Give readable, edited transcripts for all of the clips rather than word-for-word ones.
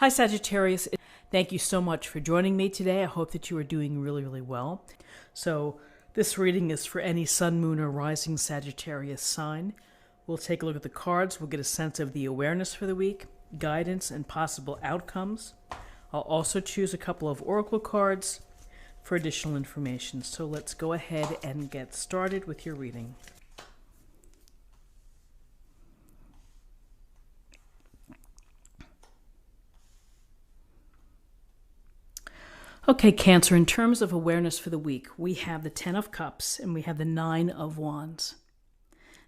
Hi, Sagittarius. Thank you so much for joining me today. I hope that you are doing really, really well. So this reading is for any sun, moon, or rising Sagittarius sign. We'll take a look at the cards. We'll get a sense of the awareness for the week, guidance, and possible outcomes. I'll also choose a couple of oracle cards for additional information. So let's go ahead and get started with your reading. Okay, Cancer, in terms of awareness for the week, we have the Ten of Cups and we have the Nine of Wands.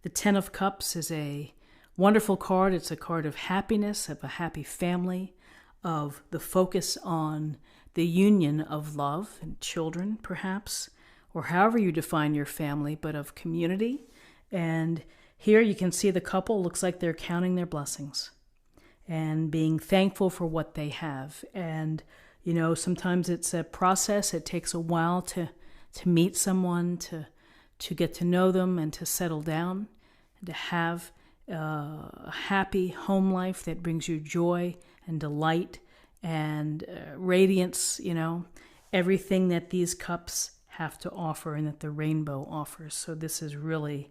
The Ten of Cups is a wonderful card. It's a card of happiness, of a happy family, of the focus on the union of love and children, perhaps, or however you define your family, but of community. And here you can see the couple looks like they're counting their blessings and being thankful for what they have. And you know, sometimes it's a process. It takes a while to meet someone, to get to know them and to settle down and to have a happy home life that brings you joy and delight and radiance, you know, everything that these cups have to offer and that the rainbow offers. So this is really,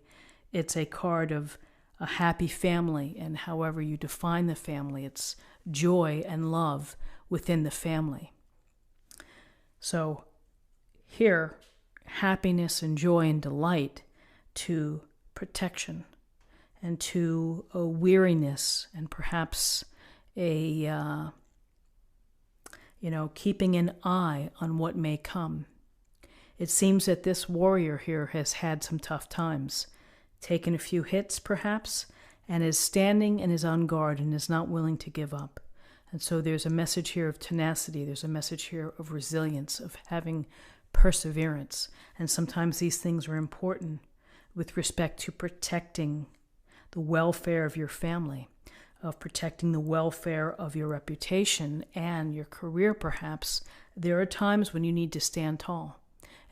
it's a card of a happy family, and however you define the family, it's joy and love within the family. So here, happiness and joy and delight to protection and to a weariness and perhaps a, keeping an eye on what may come. It seems that this warrior here has had some tough times, taken a few hits perhaps, and is standing and is on guard and is not willing to give up. And so there's a message here of tenacity. There's a message here of resilience, of having perseverance. And sometimes these things are important with respect to protecting the welfare of your family, of protecting the welfare of your reputation and your career perhaps. There are times when you need to stand tall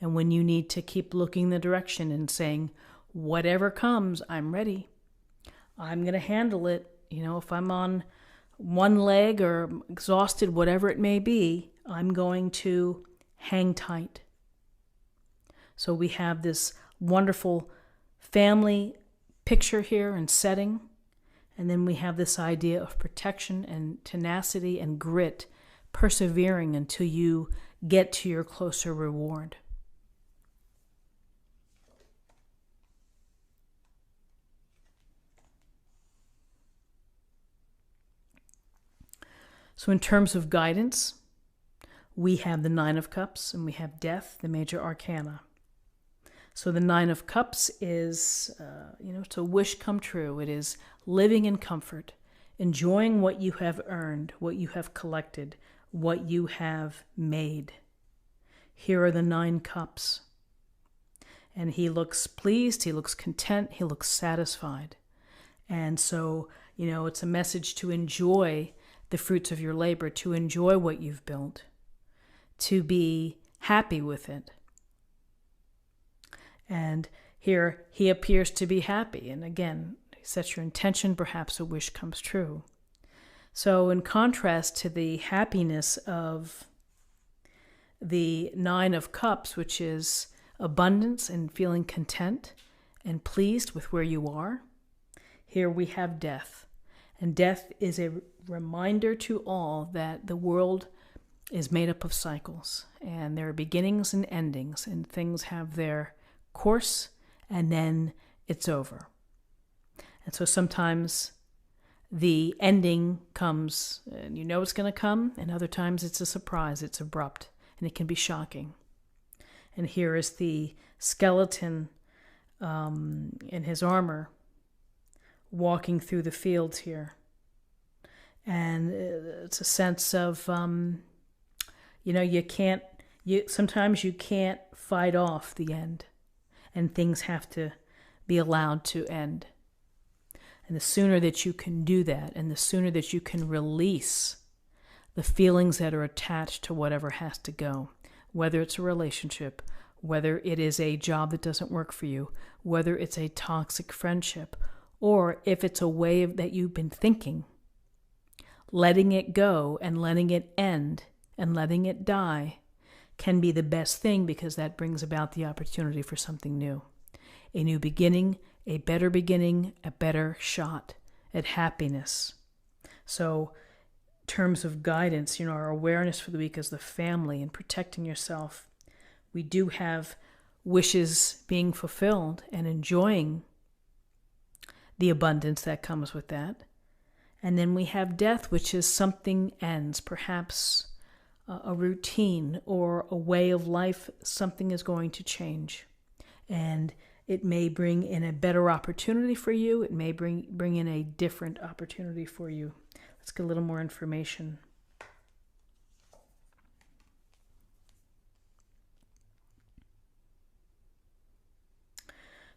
and when you need to keep looking the direction and saying, whatever comes, I'm ready. I'm going to handle it. You know, if I'm on one leg or exhausted, whatever it may be, I'm going to hang tight. So we have this wonderful family picture here and setting. And then we have this idea of protection and tenacity and grit, persevering until you get to your closer reward. So in terms of guidance, we have the Nine of Cups and we have Death, the major arcana. So the Nine of Cups is, it's a wish come true. It is living in comfort, enjoying what you have earned, what you have collected, what you have made. Here are the 9 cups. And he looks pleased, he looks content, he looks satisfied. And so, it's a message to enjoy the fruits of your labor, to enjoy what you've built, to be happy with it. And here he appears to be happy. And again, set your intention, perhaps a wish comes true. So in contrast to the happiness of the 9 of Cups, which is abundance and feeling content and pleased with where you are, here we have Death. And death is a reminder to all that the world is made up of cycles, and there are beginnings and endings, and things have their course, and then it's over. And so sometimes the ending comes, and you know it's going to come, and other times it's a surprise, it's abrupt, and it can be shocking. And here is the skeleton in his armor, walking through the fields here. And it's a sense of, sometimes you can't fight off the end, and things have to be allowed to end. And the sooner that you can do that, and the sooner that you can release the feelings that are attached to whatever has to go, whether it's a relationship, whether it is a job that doesn't work for you, whether it's a toxic friendship, or if it's a way that you've been thinking, letting it go and letting it end and letting it die can be the best thing, because that brings about the opportunity for something new. A new beginning, a better shot at happiness. So, in terms of guidance, our awareness for the week is the family and protecting yourself. We do have wishes being fulfilled and enjoying the abundance that comes with that. And then we have death, which is something ends, perhaps a routine or a way of life. Something is going to change. And it may bring in a better opportunity for you. It may bring in a different opportunity for you. Let's get a little more information.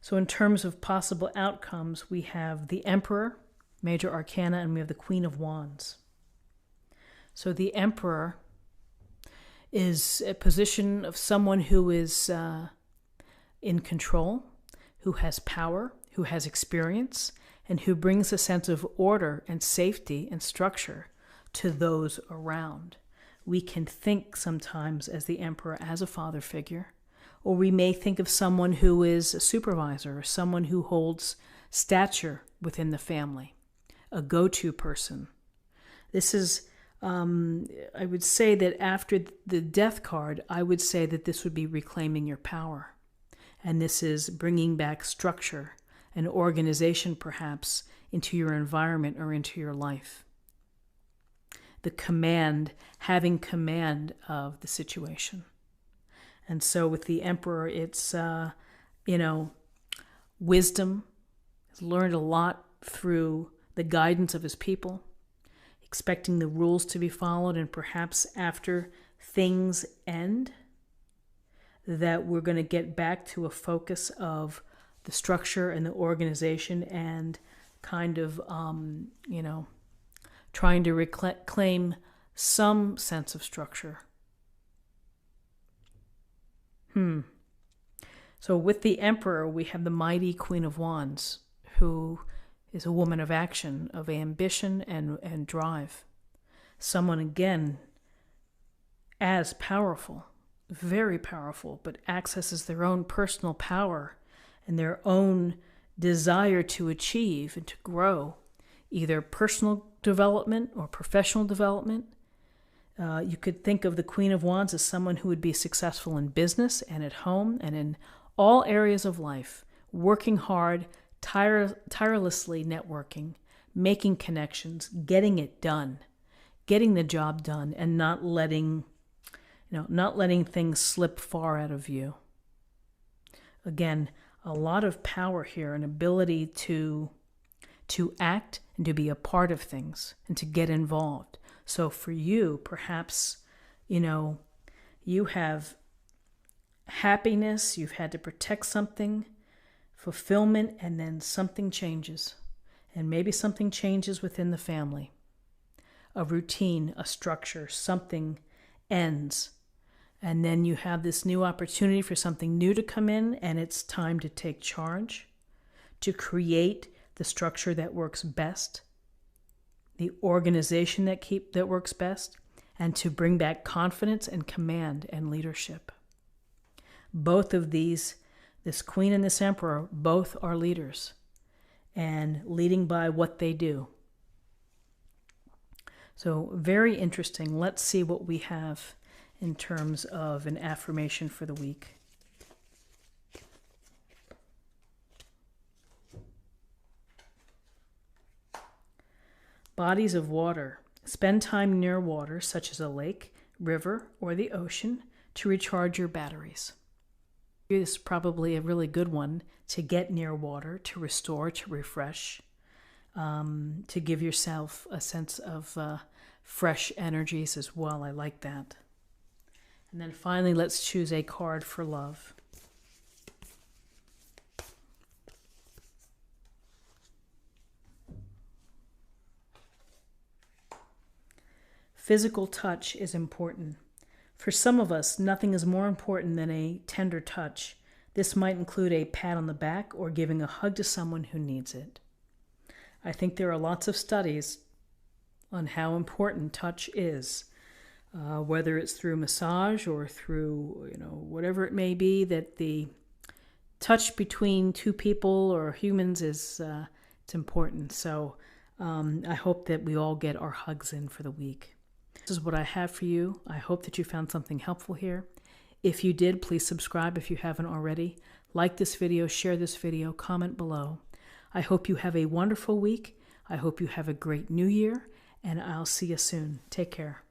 So in terms of possible outcomes, we have the Emperor, Major Arcana, and we have the Queen of Wands. So the Emperor is a position of someone who is in control, who has power, who has experience, and who brings a sense of order and safety and structure to those around. We can think sometimes as the Emperor as a father figure, or we may think of someone who is a supervisor or someone who holds stature within the family, a go-to person. This is, I would say that after the Death card, I would say that this would be reclaiming your power. And this is bringing back structure and organization, perhaps, into your environment or into your life. The command, having command of the situation. And so with the Emperor, it's, wisdom. He's learned a lot through the guidance of his people, expecting the rules to be followed, and perhaps after things end, that we're going to get back to a focus of the structure and the organization and kind of, trying to reclaim some sense of structure. So with the Emperor, we have the mighty Queen of Wands, who is a woman of action, of ambition and drive. Someone, again, as powerful, very powerful, but accesses their own personal power and their own desire to achieve and to grow, either personal development or professional development. You could think of the Queen of Wands as someone who would be successful in business and at home and in all areas of life, working hard, tirelessly networking, making connections, getting it done, getting the job done, and not letting things slip far out of view. Again, a lot of power here, an ability to act and to be a part of things and to get involved. So for you, perhaps, you have happiness, you've had to protect something, fulfillment, and then something changes. And maybe something changes within the family. A routine, a structure, something ends. And then you have this new opportunity for something new to come in, and it's time to take charge, to create the structure that works best, the organization that works best, and to bring back confidence and command and leadership. Both of these, this Queen and this Emperor, both are leaders and leading by what they do. So very interesting. Let's see what we have in terms of an affirmation for the week. Bodies of water. Spend time near water, such as a lake, river, or the ocean, to recharge your batteries. This is probably a really good one to get near water, to restore, to refresh, to give yourself a sense of fresh energies as well. I like that. And then finally, let's choose a card for love. Physical touch is important. For some of us, nothing is more important than a tender touch. This might include a pat on the back or giving a hug to someone who needs it. I think there are lots of studies on how important touch is. Whether it's through massage or through, whatever it may be, that the touch between two people or humans is it's important. So I hope that we all get our hugs in for the week. This is what I have for you. I hope that you found something helpful here. If you did, please subscribe if you haven't already. Like this video, share this video, comment below. I hope you have a wonderful week. I hope you have a great new year, and I'll see you soon. Take care.